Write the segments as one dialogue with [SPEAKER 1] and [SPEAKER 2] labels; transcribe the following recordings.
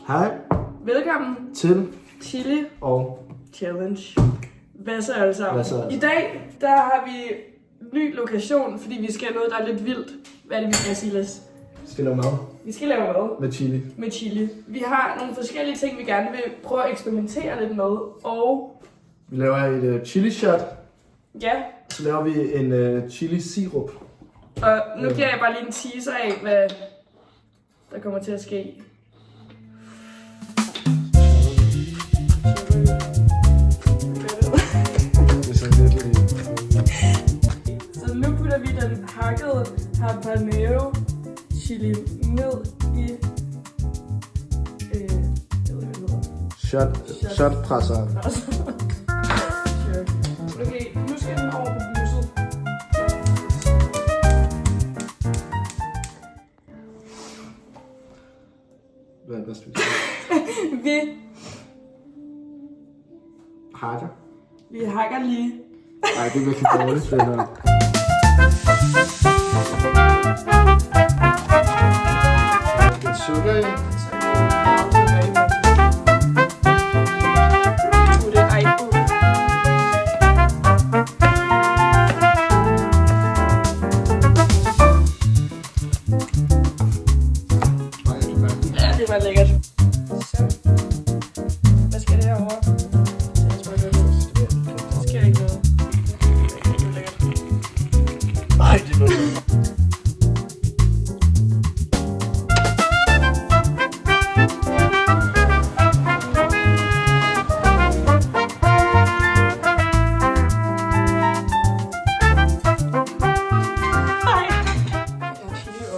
[SPEAKER 1] Hej.
[SPEAKER 2] Velkommen
[SPEAKER 1] til
[SPEAKER 2] Chili
[SPEAKER 1] og
[SPEAKER 2] Challenge. Hvad så alle sammen? I dag, der har vi ny lokation, fordi vi skal noget, der er lidt vildt. Hvad er det, vi skal, Silas?
[SPEAKER 1] Vi skal lave mad.
[SPEAKER 2] Vi skal lave mad.
[SPEAKER 1] Med chili.
[SPEAKER 2] Med chili. Vi har nogle forskellige ting, vi gerne vil prøve at eksperimentere lidt med. Og
[SPEAKER 1] Vi laver et chili shot.
[SPEAKER 2] ja,
[SPEAKER 1] Så laver vi en chili sirup.
[SPEAKER 2] og nu giver jeg bare lige en teaser af, hvad der kommer til at ske.
[SPEAKER 1] Det er sådan lidt
[SPEAKER 2] Så nu putter vi den hakkede habanero chili ned i jeg ved ikke, hvad det hedder.
[SPEAKER 1] shotpresseren.
[SPEAKER 2] Sure. Okay, nu skal den over på blusset.
[SPEAKER 1] Hvad skal vi sige? Hakker?
[SPEAKER 2] Vi hakker lige.
[SPEAKER 1] Nej, det er virkelig dårligt, det her. Lidt sukker i.
[SPEAKER 2] Ja, det var lækkert. Så. Hvad skal det herovre? Det skal ikke noget. Det er lækkert.
[SPEAKER 1] Nej, det er noget.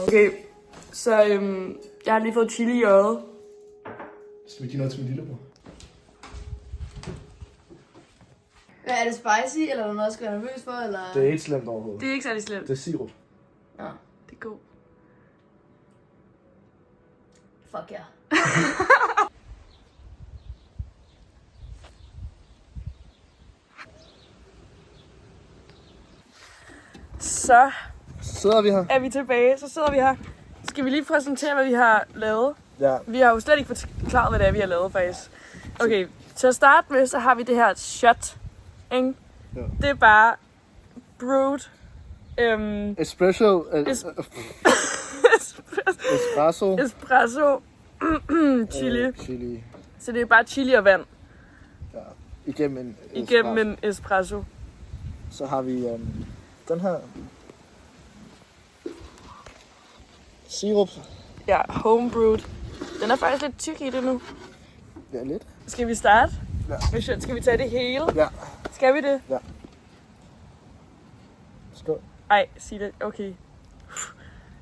[SPEAKER 2] Okay, så jeg har lige fået chili i øjet.
[SPEAKER 1] Skal vi give noget til min lillebror?
[SPEAKER 3] Hvad er det spicy, eller er der noget, jeg skal være nervøs for, eller?
[SPEAKER 1] Det er ikke slemt overhovedet.
[SPEAKER 2] Det er ikke særlig slemt.
[SPEAKER 1] Det er sirup.
[SPEAKER 3] Ja.
[SPEAKER 2] Det er god.
[SPEAKER 3] Fuck ja.
[SPEAKER 2] Så
[SPEAKER 1] Så sidder vi her.
[SPEAKER 2] er vi tilbage. Så sidder vi her. Skal vi lige præsentere, hvad vi har lavet?
[SPEAKER 1] Ja.
[SPEAKER 2] Vi har jo slet ikke forklaret, hvad det er, vi har lavet, faktisk. Okay, til at starte med, så har vi det her shot. Ikke?
[SPEAKER 1] Ja.
[SPEAKER 2] Det er bare brewed.
[SPEAKER 1] Espresso. Espresso.
[SPEAKER 2] Espresso. Chili.
[SPEAKER 1] Chili.
[SPEAKER 2] Så det er bare chili og vand
[SPEAKER 1] Ja. Igennem
[SPEAKER 2] en espresso.
[SPEAKER 1] Så har vi den her sirup.
[SPEAKER 2] Ja, homebrewed. Den er faktisk lidt tyk i det nu.
[SPEAKER 1] Ja, lidt.
[SPEAKER 2] Skal vi starte?
[SPEAKER 1] Ja.
[SPEAKER 2] Skal vi tage det hele?
[SPEAKER 1] Ja.
[SPEAKER 2] Skal vi det?
[SPEAKER 1] Skål.
[SPEAKER 2] Ej, sig det. Okay.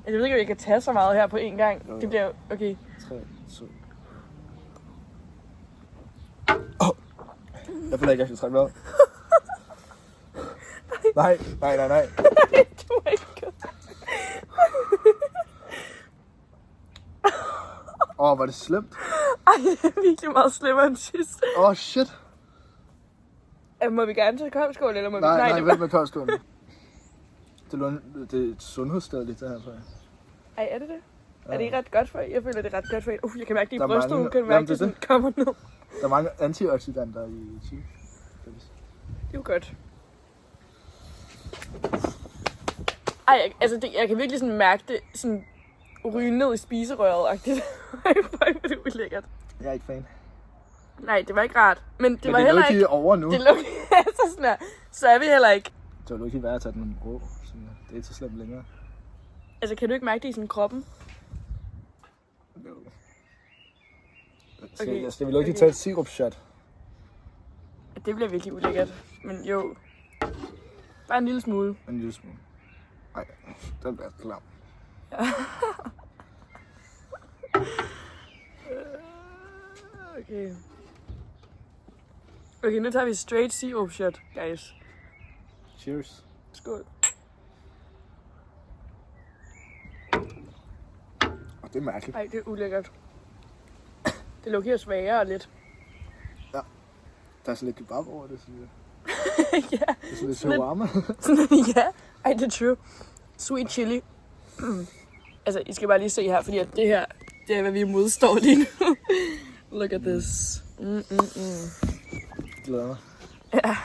[SPEAKER 2] Jeg ved ikke, om jeg kan tage så meget her på én gang.
[SPEAKER 1] Jo.
[SPEAKER 2] Det bliver... Okay.
[SPEAKER 1] 3, 2. Jeg føler ikke, jeg skal trække vejret. Nej.
[SPEAKER 2] Du er ikke godt.
[SPEAKER 1] Var det slemt?
[SPEAKER 2] Ej, det er virkelig meget slemmere end sidst.
[SPEAKER 1] Shit.
[SPEAKER 2] Må vi gerne tage koldskål, eller må vi...
[SPEAKER 1] Nej,
[SPEAKER 2] det
[SPEAKER 1] vent med koldskålen. Det er sundhedsskadeligt, det her, tror jeg.
[SPEAKER 2] Ej, er det det?
[SPEAKER 1] Ja.
[SPEAKER 2] Er det ikke ret godt for en? Jeg føler, det er ret godt for en. Jeg kan mærke det i
[SPEAKER 1] Der er
[SPEAKER 2] brystet.
[SPEAKER 1] mange-
[SPEAKER 2] Kan du mærke,
[SPEAKER 1] Jamen,
[SPEAKER 2] det
[SPEAKER 1] det er
[SPEAKER 2] sådan kommer ned?
[SPEAKER 1] Der er mange antioxidanter i chili.
[SPEAKER 2] Det er jo godt. Ej, jeg kan virkelig sådan mærke det sådan ryge ned i spiserøret-agtigt. Ej, fuck, hvor det ulækkert.
[SPEAKER 1] Jeg er ikke fan.
[SPEAKER 2] Nej, det var ikke rart. Men det
[SPEAKER 1] Men
[SPEAKER 2] var
[SPEAKER 1] det er
[SPEAKER 2] heller
[SPEAKER 1] jo
[SPEAKER 2] ikke...
[SPEAKER 1] ikke over nu.
[SPEAKER 2] Det lå altså sådan her. Så er vi heller ikke...
[SPEAKER 1] Det var jo ikke værd at tage den rå. Så det er ikke så slemt længere.
[SPEAKER 2] Altså, kan du ikke mærke det i sådan kroppen?
[SPEAKER 1] Jo.
[SPEAKER 2] Okay.
[SPEAKER 1] Skal vi lukke lige tage et sirup-shot?
[SPEAKER 2] Det bliver virkelig ulækkert. Men jo. Bare en lille smule.
[SPEAKER 1] En lille smule. Nej, den bliver klam.
[SPEAKER 2] Okay. Okay, nu tager vi straight sirup shot, guys.
[SPEAKER 1] Cheers.
[SPEAKER 2] Skål.
[SPEAKER 1] Det er mærkeligt.
[SPEAKER 2] Ej, det er ulækkert. Det lugter svagere lidt.
[SPEAKER 1] Ja. Der er sådan lidt kebab over det, synes jeg.
[SPEAKER 2] Ja.
[SPEAKER 1] Det er sådan lidt shawarma.
[SPEAKER 2] Ja. Ej, det er true. Sweet chili. Altså, I skal bare lige se her, fordi at det her, Det er, hvad vi modstår lige nu. Look at this.
[SPEAKER 1] Glæder mig.
[SPEAKER 2] Ja.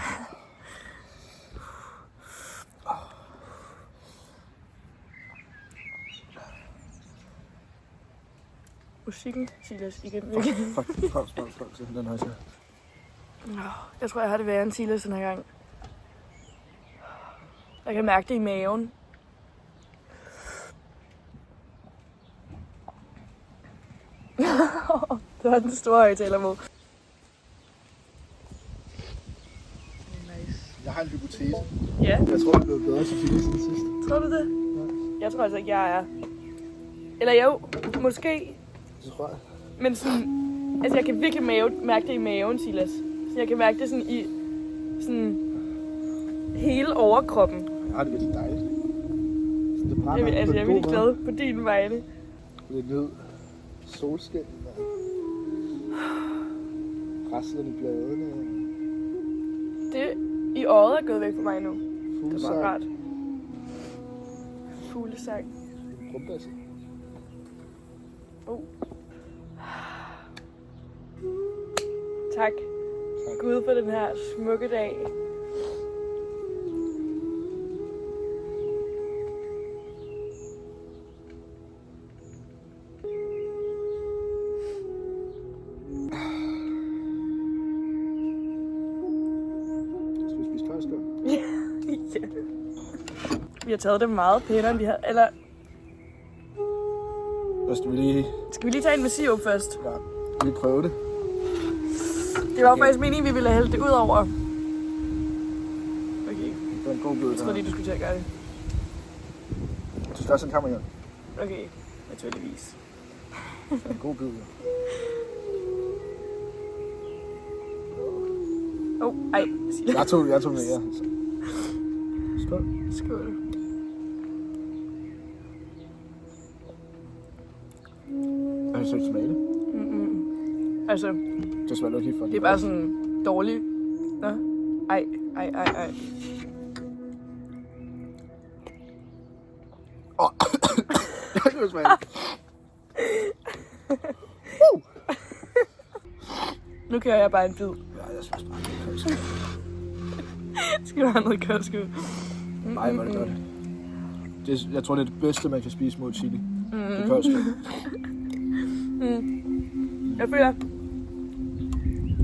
[SPEAKER 2] Musikken, Silas, igen.
[SPEAKER 1] Fuck, den her side.
[SPEAKER 2] Jeg tror, jeg har det værre end Silas den her gang. Jeg kan mærke det i maven. Det var den store højtaler mod. Nice.
[SPEAKER 1] Jeg har en hypotese.
[SPEAKER 2] Ja.
[SPEAKER 1] Jeg tror, det er blevet bedre til Silas end sidst.
[SPEAKER 2] Tror du det?
[SPEAKER 1] Ja.
[SPEAKER 2] Jeg tror altså ikke, jeg er. Eller jo, måske.
[SPEAKER 1] Det tror jeg.
[SPEAKER 2] Men sådan, altså jeg kan virkelig mærke det i maven, Silas. Så jeg kan mærke det sådan i sådan hele overkroppen.
[SPEAKER 1] Jeg har det virkelig dejligt. Så det brænder
[SPEAKER 2] Jeg er virkelig glad på din vegne.
[SPEAKER 1] Det er ned. Solskin. Raslen i bladene.
[SPEAKER 2] Det i øjet er gået væk for mig nu. Det var rart. Fuglesang.
[SPEAKER 1] Brumbasse.
[SPEAKER 2] Tak. Gud for den her smukke dag.
[SPEAKER 1] Skal vi spise koldskål?
[SPEAKER 2] Ja. Vi har taget det meget pænere, end vi havde. Eller
[SPEAKER 1] Skal vi lige
[SPEAKER 2] tage en med sirup først?
[SPEAKER 1] Ja, vi prøver det.
[SPEAKER 2] Det var jo faktisk meningen, vi ville hælde det ud over. Okay.
[SPEAKER 1] Det er en god bid.
[SPEAKER 2] Jeg troede lige, du skulle til at gøre det.
[SPEAKER 1] Du skal også have en kamera.
[SPEAKER 2] Okay, naturligvis.
[SPEAKER 1] Det er en god bid.
[SPEAKER 2] Ej.
[SPEAKER 1] Jeg tog med jer. Skål.
[SPEAKER 2] Skål.
[SPEAKER 1] Har du søgt smage det?
[SPEAKER 2] Altså,
[SPEAKER 1] Det smager nok lige for
[SPEAKER 2] det er bare sådan dårligt. Nå. Ej.
[SPEAKER 1] Det smager.
[SPEAKER 2] Nu kører jeg bare en bid.
[SPEAKER 1] Ja, jeg synes bare, det er koldskål.
[SPEAKER 2] Skal du have noget koldskål?
[SPEAKER 1] Nej, hvor er det godt. Jeg tror, det er det bedste, man kan spise mod chili. Det er koldskål.
[SPEAKER 2] Jeg føler...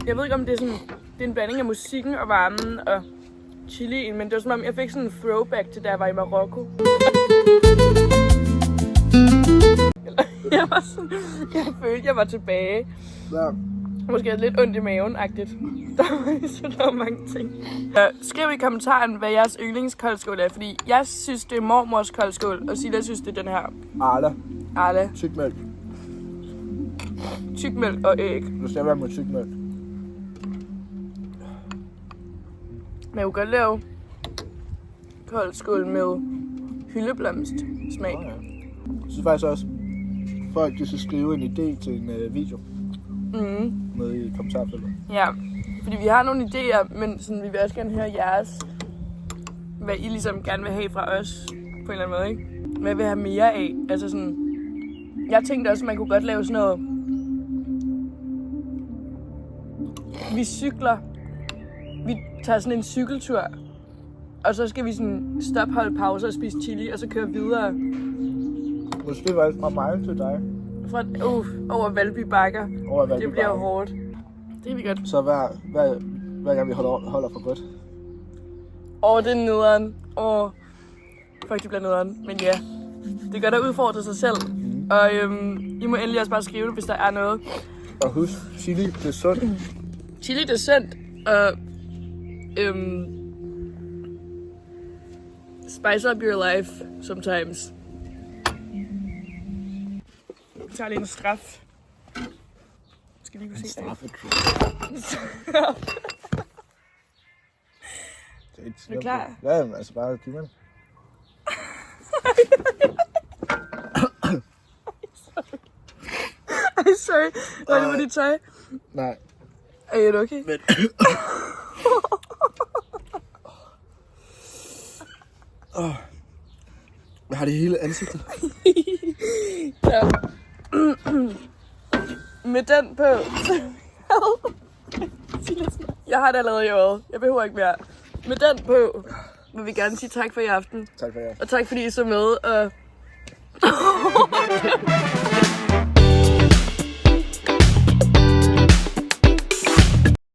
[SPEAKER 2] Jeg ved ikke, om det er sådan... Det er en blanding af musikken og varmen og chilien, men det var som om, jeg fik sådan en throwback til, da jeg var i Marokko. Jeg var sådan... Jeg følte, jeg var tilbage.
[SPEAKER 1] Ja.
[SPEAKER 2] Måske lidt ondt i maven-agtigt. Der var så mange ting. Skriv i kommentaren, hvad jeres yndlingskoldskål er, fordi jeg synes, det er mormors koldskål, og Silas synes, det er den her. Arla.
[SPEAKER 1] Tykmælk.
[SPEAKER 2] Tykmælk og æg.
[SPEAKER 1] Du skal være med tykmælk.
[SPEAKER 2] Men jeg kunne godt lave koldskål med hyldeblomst smag.
[SPEAKER 1] Ja. Jeg synes faktisk også, folk de skal skrive en idé til en video. Med i kommentarfeltet.
[SPEAKER 2] Ja, fordi vi har nogle idéer, men sådan, vi vil også gerne høre jeres, hvad I ligesom gerne vil have fra os, på en eller anden måde, ikke? Hvad vil have mere af? Altså sådan, jeg tænkte også, at man kunne godt lave sådan noget, vi cykler, vi tager sådan en cykeltur, og så skal vi sådan stoppe, holde pause og spise chili, og så køre videre.
[SPEAKER 1] Måske var det fra mig til dig.
[SPEAKER 2] Fra, over Valby Bakker. Det bliver hårdt. Det er vi godt.
[SPEAKER 1] Så hver gang vi holder for godt.
[SPEAKER 2] Det er nederen. Fuck, det bliver nederen. Men ja, det gør da udfordre sig selv. Og I må endelig også bare skrive det, hvis der er noget.
[SPEAKER 1] Og husk, chili, det er sundt.
[SPEAKER 2] Chili, det er sundt. Og spice up your life sometimes. Vi tager lige en straf. Skal lige kunne se det. Er du klar?
[SPEAKER 1] Ja, men altså bare giv mig det.
[SPEAKER 2] Ej, sorry. Var det på dit tøj?
[SPEAKER 1] Nej.
[SPEAKER 2] Er det okay?
[SPEAKER 1] Men... Jeg har det hele ansigtet.
[SPEAKER 2] Ja. Med den på... Jeg har det allerede i øjet. Jeg behøver ikke mere. Med den på vil vi gerne sige tak for i aften.
[SPEAKER 1] Tak for jer.
[SPEAKER 2] Og tak fordi I så med. Og